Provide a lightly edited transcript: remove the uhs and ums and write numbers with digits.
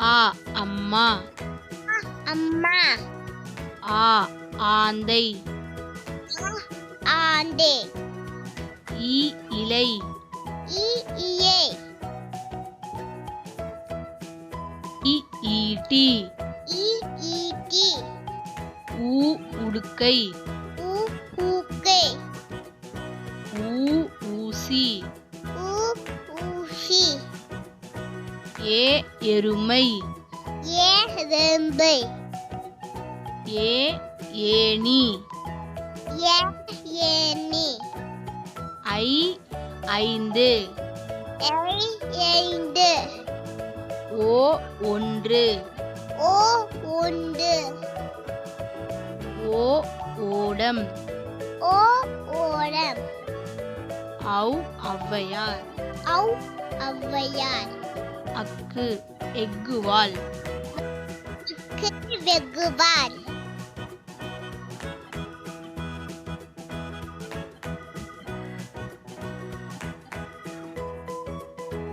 ஆ அம்மா. அம்மா. ஆ ஆந்தை. ஆண்டே. இ இலை. இயை. இ ஈட்டி. ஈட்டி. ஊ உடுக்கை. ஊக்கை. ஊ ஊசி. ஊசி. ஏ எருமை. எறும்பை. ஏ ஏணி. ஏணி. ஐ ஐந்து. ஐந்து. ஓ ஒன்று. ஒன்று. ஓ ஓடம். ஓடம். ஔ ஔவையார். ஔவையார். அக்கு எக்குவால். வெகுவால்.